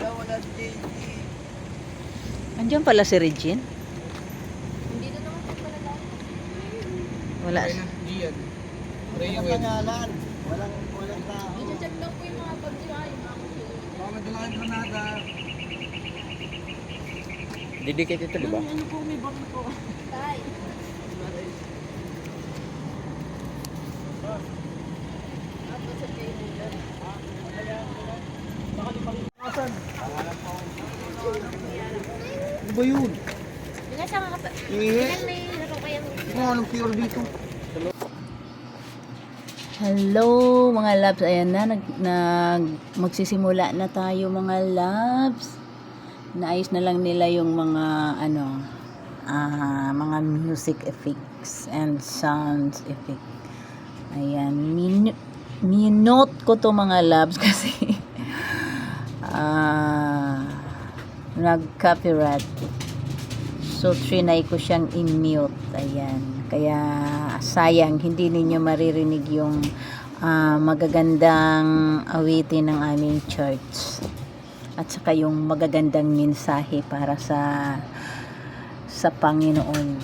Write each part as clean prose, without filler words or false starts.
Wala si JG. Andiyan pala si Regine. Hindi na naman po pala lahat. Wala. Gian. Walang pangalan. Walang tao. I-check lang po yung mga bagyo yung mga kusulo. Baka may dala kayong granada. Didikit ito, di ba? Ano po may bakit po? Tay. Tapos sa table. Ano ba yun? Ilan sa mga Ihi. may laro kayang Ano, anong pure dito? Hello mga loves, ayan na magsisimula na tayo mga loves. Naayos na lang nila yung mga mga music effects and sound effect. Ayan, minute ko to mga loves kasi nag-copyright. So trinay ko siyang i-mute. Ayan. Kaya sayang hindi ninyo maririnig yung magagandang awitin ng aming church. At saka yung magagandang mensahe para sa Panginoon.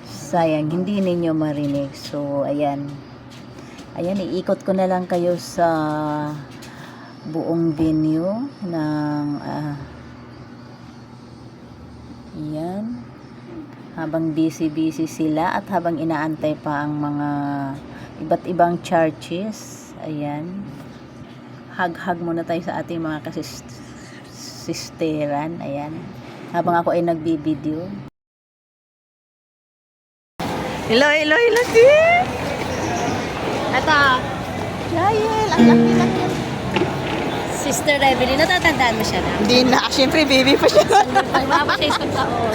Sayang hindi ninyo marinig. So ayan. Ayan, iikot ko na lang kayo sa buong venue ng yan. Habang busy sila at habang inaantay pa ang mga iba't ibang churches. Ayan. Hug muna tayo sa ating mga sisteran. Ayan. Habang ako ay nagbibideo. Hello, dear! Ito, Jael, ang laki-laki. Sister Evelyn, natatandaan mo siya na? Hindi na, syempre baby pa siya. Mama siya isang taon.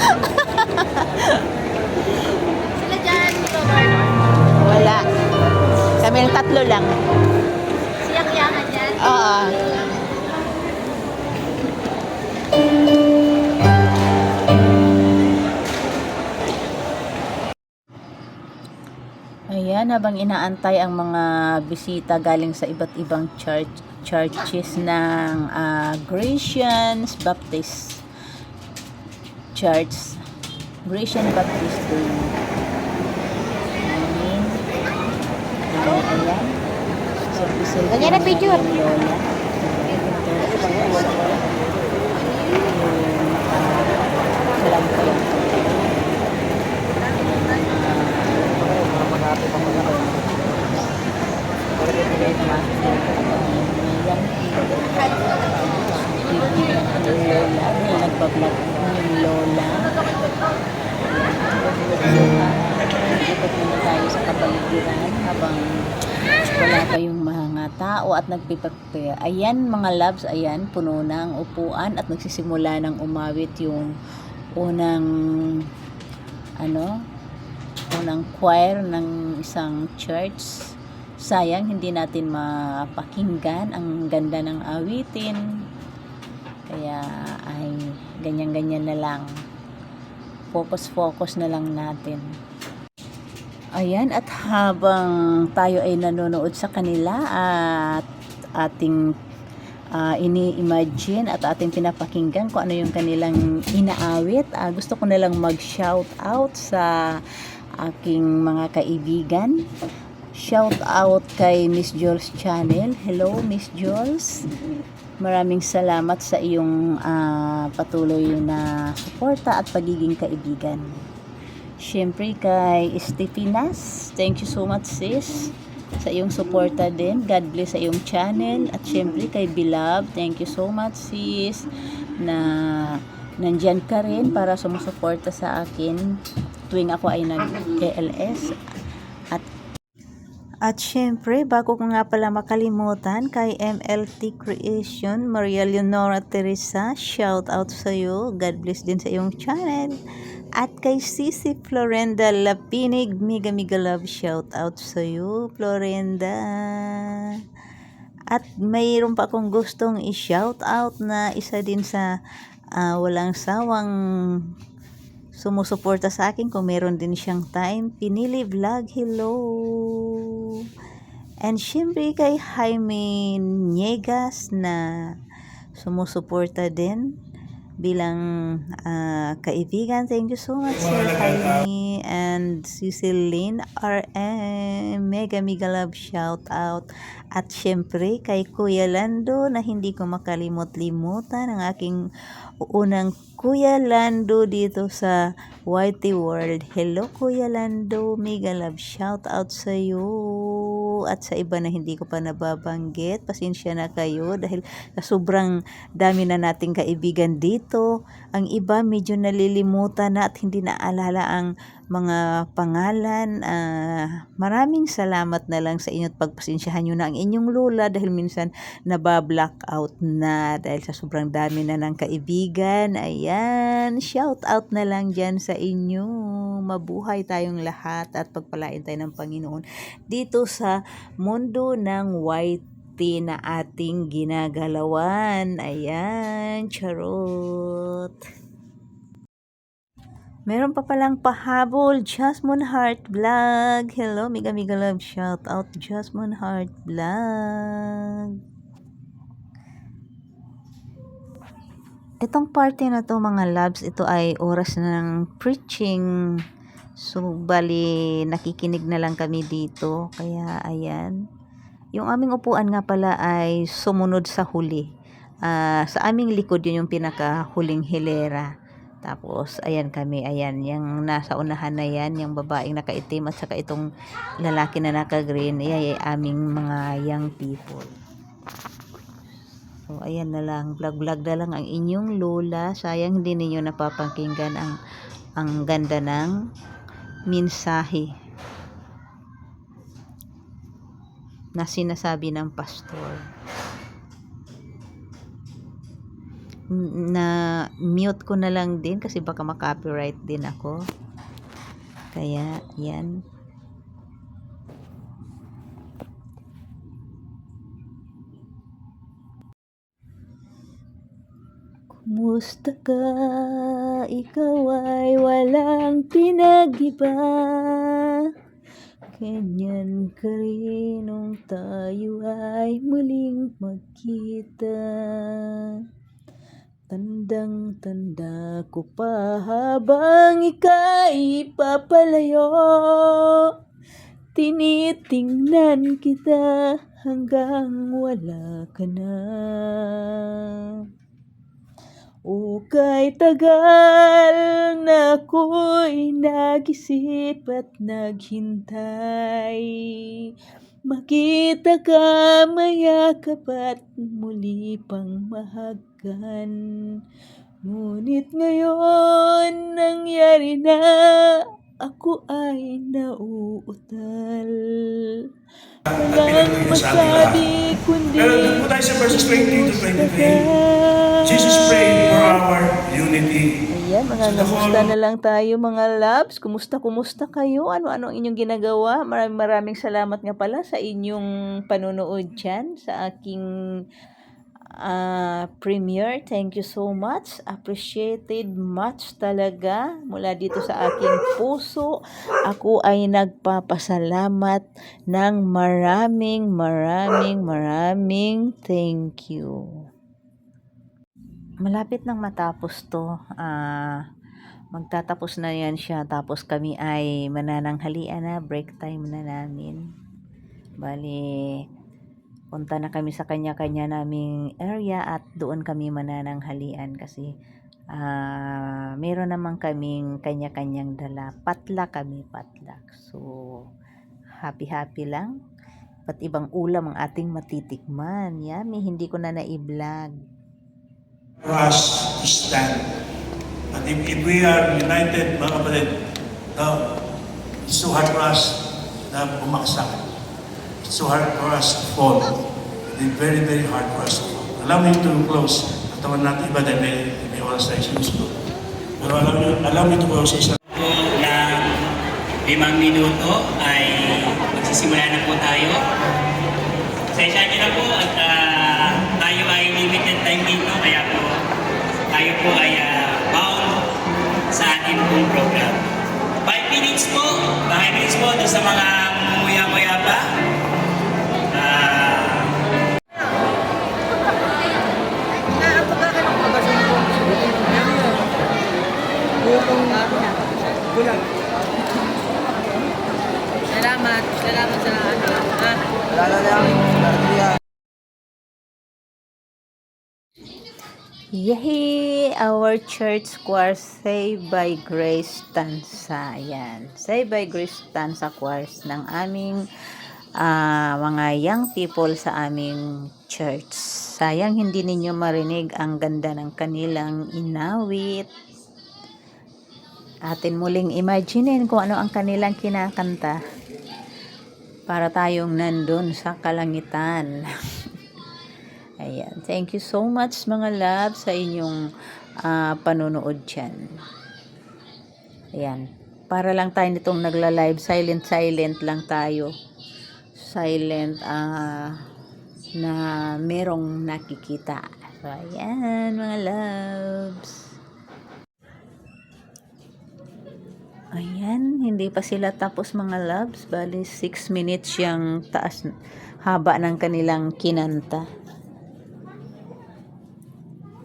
Sila dyan, ito, Marlon. Wala. Kami ng tatlo lang. Siyak-yakan dyan. Oo. Ayan, habang inaantay ang mga bisita galing sa iba't ibang churches ng Gratians Baptist Church. Gratian Baptist Day. Ayan. Service Lagyan na picture. yung lola. Salam ko lang. Nagpa-vlog yung lola. Ikot muna tayo sa kapaligiran habang wala pa yung mga tao at nagpiprepare. Ayan mga loves, ayan, puno na ang upuan at nagsisimula ng umawit yung unang choir ng isang church. Sayang hindi natin mapakinggan ang ganda ng awitin. Kaya ay ganyan-ganyan na lang. Focus na lang natin. Ayan, at habang tayo ay nanonood sa kanila at ating ini-imagine at ating pinapakinggan kung ano yung kanilang inaawit, gusto ko na lang mag-shout out sa aking mga kaibigan. Shout out kay Miss Jules Channel. Hello Miss Jules. Maraming salamat sa iyong patuloy na suporta at pagiging kaibigan. Siyempre kay Estefinas, thank you so much sis sa iyong suporta din. God bless sa iyong channel. At siyempre kay Bilab, thank you so much sis na nandyan ka rin para sumusuporta sa akin tuwing ako ay nag-KLS. At syempre, bago ko nga pala makalimutan, kay MLT Creation, Maria Leonora Teresa, shout out sa iyo. God bless din sa iyong channel. At kay Sisi Florenda Lapinig, mega love, shout out sa iyo, Florenda. At mayroon pa akong gustong i-shout out na isa din sa walang sawang sumusuporta sa akin kung meron din siyang time. Pinili Vlog, hello. And syempre kay Jaime Niegas na sumusuporta din bilang kaibigan. Thank you so much, Sir Jaime. And Ceciline RM, mega love shout out. At syempre kay Kuya Lando na hindi ko makalimot-limutan, ang aking unang Kuya Lando dito sa YT World. Hello Kuya Lando, mega love shout out sa iyo. At sa iba na hindi ko pa nababanggit, pasensya na kayo dahil sobrang dami na nating kaibigan dito. Ang iba medyo nalilimutan na at hindi naalala ang mga pangalan. Maraming salamat na lang sa inyo at pagpasensyahan nyo na ang inyong lola dahil minsan nabablock-out na dahil sa sobrang dami na ng kaibigan. Ayan, shout out na lang dyan sa inyo. Mabuhay tayong lahat at pagpalain tayo ng Panginoon dito sa mundo ng YT na ating ginagalawan. Ayan, charot. Meron pa palang pahabol, Jasmine Heart Vlog. Hello, mega love shout out Jasmine Heart Vlog. Itong party na to mga loves, ito ay oras na ng preaching. So, bali, nakikinig na lang kami dito. Kaya, ayan. Yung aming upuan nga pala ay sumunod sa huli. Sa aming likod, yun yung pinakahuling hilera. Tapos, ayan kami, ayan. Yung nasa unahan na yan, yung babaeng nakaitim at saka itong lalaki na naka-green, ay aming mga young people. So, ayan na lang. Vlog-vlog na lang ang inyong lola. Sayang hindi ninyo napapakinggan ang ganda ng mensahe na sinasabi ng pastor. Na mute ko na lang din kasi baka makopyright din ako. Kaya, yan. Kumusta ka? Ikaw ay walang pinag-iba. Ganyan ka rin nung tayo ay muling magkita. Tandang-tanda ko pa habang ika'y papalayo. Tinitingnan kita hanggang wala ka na. O kay tagal na ako'y nag-isip at naghintay. Makita ka, mayakap at muli pang mahagkan. Ngunit ngayon nangyari na, ako ay nauutal. Walang masabi kundi pero doon po tayo sa verses 20 to 23. Jesus prayed for our unity. Ayan, mga namusta na lang tayo mga loves. Kumusta kayo? Ano ang inyong ginagawa? Maraming salamat nga pala sa inyong panonood dyan sa aking premiere. Thank you so much. Appreciated much talaga mula dito sa aking puso. Ako ay nagpapasalamat ng maraming thank you. Malapit nang matapos to. Magtatapos na yan siya. Tapos kami ay manananghalian na. Break time na namin. Bali, punta na kami sa kanya-kanya naming area at doon kami manananghalian kasi meron naman kaming kanya-kanyang dala. Patlak. So, happy lang. At ibang ulam ang ating matitikman. Yummy, hindi ko na na-i-vlog. For us to stand. But if we are united, mga kapatid, it's so hard for us na bumaksak. It's so hard for us to fall. It's very hard for us to fall. Allow me to close. Katawan natin iba dahil may oras tayo sinusunod. Pero allow me to close isa. Po na 5 minuto ay magsisimula na po tayo. Pasensya niyo na po at tayo ay limited time dito kaya po tayo po ay bound sa ating pong program. 5 minutes po doon sa mga nguya-nguya pa. Yahi! Our church choir, Saved by Grace Tansa. Yan. Saved by Grace Tansa choirs ng aming mga young people sa aming church. Sayang hindi ninyo marinig ang ganda ng kanilang inawit. Atin muling imaginein kung ano ang kanilang kinakanta para tayong nandun sa kalangitan. Ayan. Thank you so much mga love sa inyong panonood dyan. Ayan. Para lang tayo nitong nagla-live, silent lang tayo. Silent na merong nakikita. So, ayan mga loves. Ayan, hindi pa sila tapos mga loves. Bali 6 minutes yung taas haba ng kanilang kinanta.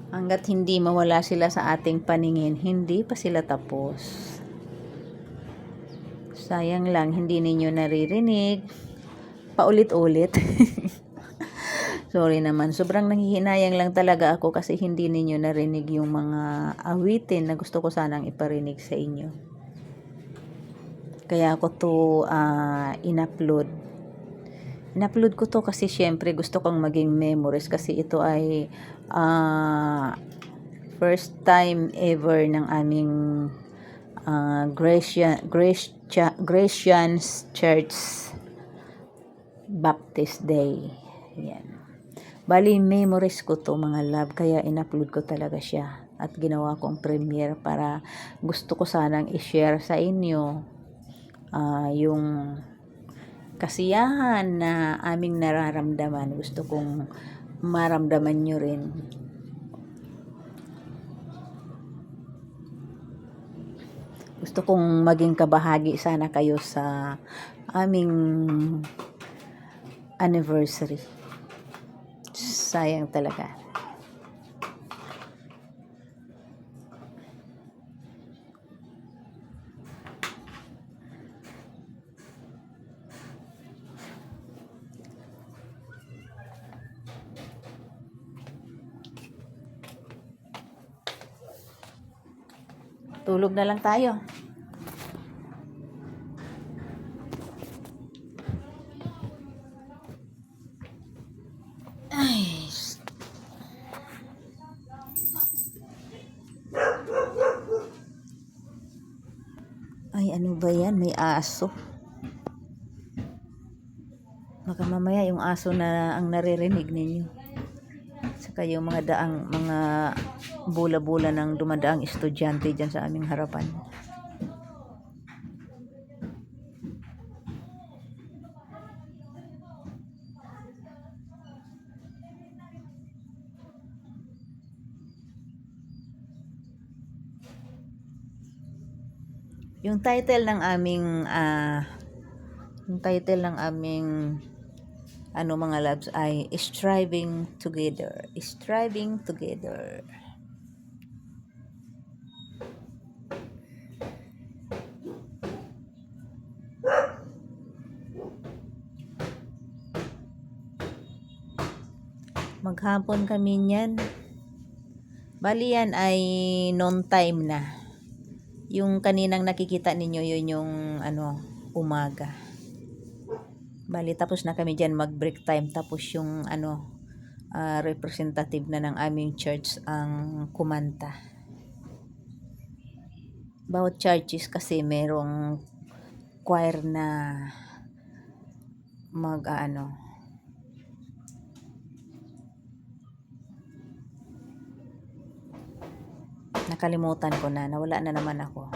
Hanggat hindi mawala sila sa ating paningin, hindi pa sila tapos. Sayang lang, hindi ninyo naririnig. Paulit-ulit. Sorry naman, sobrang nanghihinayang lang talaga ako kasi hindi ninyo narinig yung mga awitin na gusto ko sanang iparinig sa inyo. Kaya ako to in-upload. In-upload ko to kasi syempre gusto kong maging memories kasi ito ay first time ever ng aming Gracians Church Baptist Day. Yan. Bali, memories ko to mga love, kaya in-upload ko talaga siya at ginawa kong premiere para gusto ko sanang i-share sa inyo yung kasiyahan na aming nararamdaman. Gusto kong maramdaman nyo rin. Gusto kong maging kabahagi sana kayo sa aming anniversary. Sayang talaga. Tulog na lang tayo. Ay, ano ba yan? May aso. Baka mamaya yung aso na ang naririnig ninyo. Saka yung mga bula-bula ng dumadaang estudyante dyan sa aming harapan. Yung title ng aming mga labs ay Striving Together. Striving Together. Maghapon kami niyan. Bali yan ay noon time na. Yung kaninang nakikita ninyo, yun yung umaga. Bali, tapos na kami dyan mag-break time. Tapos yung representative na ng aming church ang kumanta. Bawat churches kasi merong choir na nakalimutan ko na, nawala na naman ako.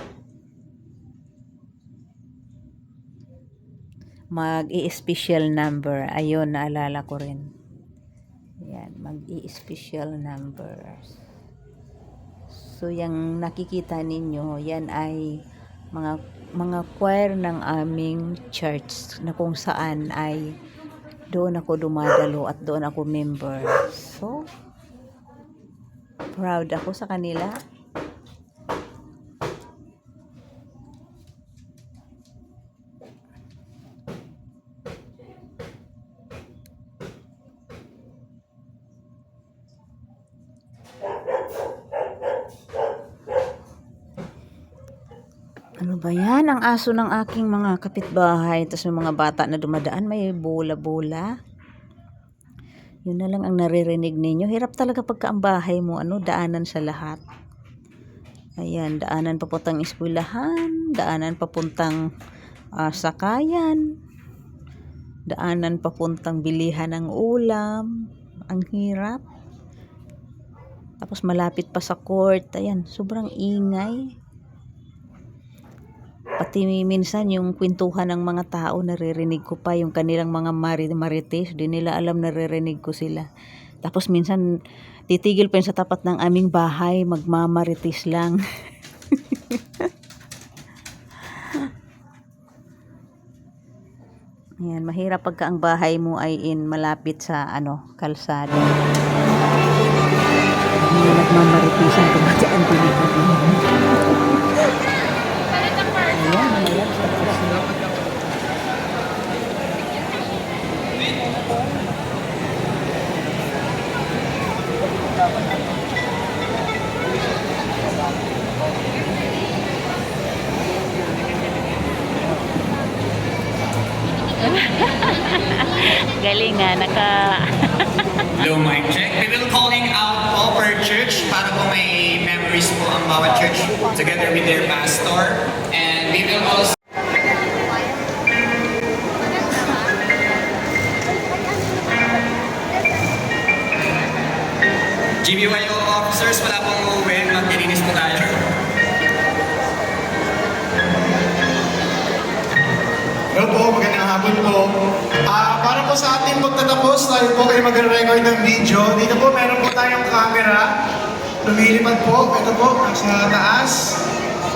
Mag-i-special number. Ayun, naalala ko rin. Yan, mag-i-special numbers. So, yung nakikita ninyo, yan ay mga choir ng aming church na kung saan ay doon ako dumadalo at doon ako member. So, proud ako sa kanila. Ano ba yan? Ang aso ng aking mga kapitbahay. Tapos yung mga bata na dumadaan, may bola-bola. Yun na lang ang naririnig ninyo. Hirap talaga pagka ang bahay mo, daanan sa lahat. Ayan, daanan papuntang eskwelahan, daanan papuntang sakayan, daanan papuntang bilihan ng ulam. Ang hirap. Tapos malapit pa sa court. Ayan, sobrang ingay. Pati minsan yung kwentuhan ng mga tao, naririnig ko pa yung kanilang mga marites, di nila alam, naririnig ko sila. Tapos minsan titigil pa yun sa tapat ng aming bahay, magmamarites lang. Ayan, mahirap pagka ang bahay mo ay malapit sa kalsada. Hindi nagmamaritisan, tumataan din ito. Galing nga, Hello, mic check. We will calling out all per church para po may memories po ang bawat church together with their pastor. And we will also GBYO officers, wala pong uuwi. Maglilinis po tayo. Hello po, magandang hapon po. Para po sa ating pagtatapos, tayo po kayo mag-record ng video. Dito po meron po tayong camera. Lumilipad po, ito po, nasa taas.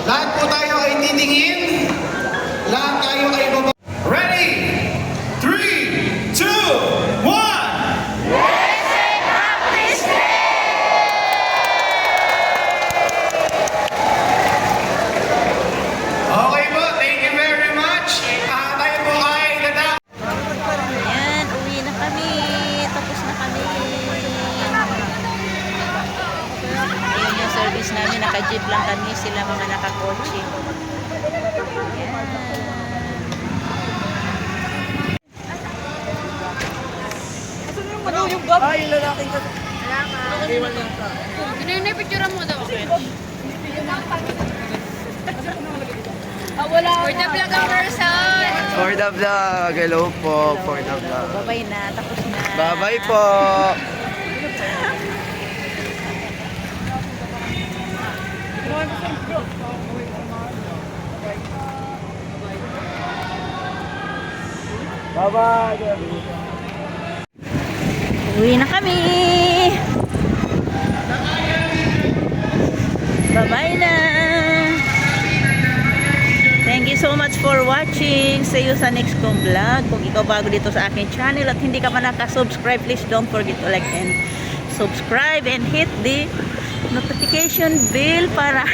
Lahat po tayo ay titingin. Lahat tayo ay baba. Ready? 3, 2, 1! Okay po, thank you very much. Tayo po ay dadaan. Ayan, uwi na kami. Tapos na kami. Ayan yung service namin. Naka-jeep lang kami. Sila mga nakakotse. Ayan. Ay, lalaking ka. Picture mo daw. Wala. For the vlog ang person. For the vlog. Hello po. For the vlog. Bye-bye na. Tapos na. Bye-bye po. Bye-bye. Uwi na kami. Bye-bye na. Thank you so much for watching. See you sa next kong vlog. Kung ikaw bago dito sa aking channel at hindi ka pa nakasubscribe, please don't forget to like and subscribe and hit the notification bell para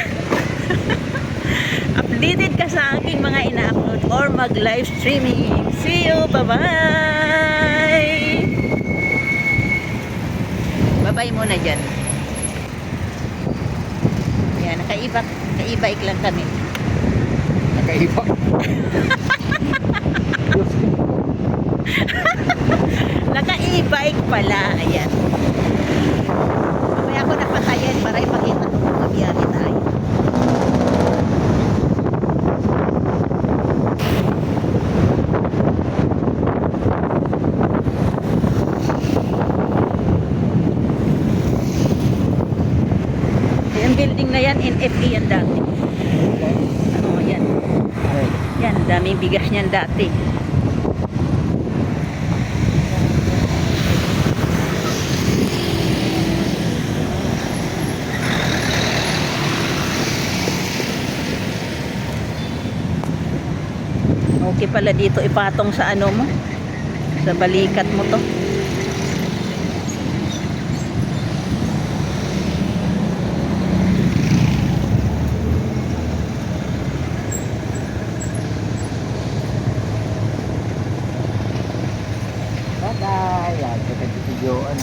updated ka sa aking mga ina-upload or mag-live streaming. See you. Bye-bye. Bye-bye muna dyan. Yan, naka-e-bike lang kami. Nakaiba. Naka-e-bike pala. Ayan. Mamaya ko napatayan para ipakita ko kung mabiyahe tayo. Yung building na yan, NFE yan dati. Yan. Yan, daming bigas niyan dati. Okay pala dito ipatong sa ano mo, sa balikat mo to. Bye-bye. Yan, kita videoan.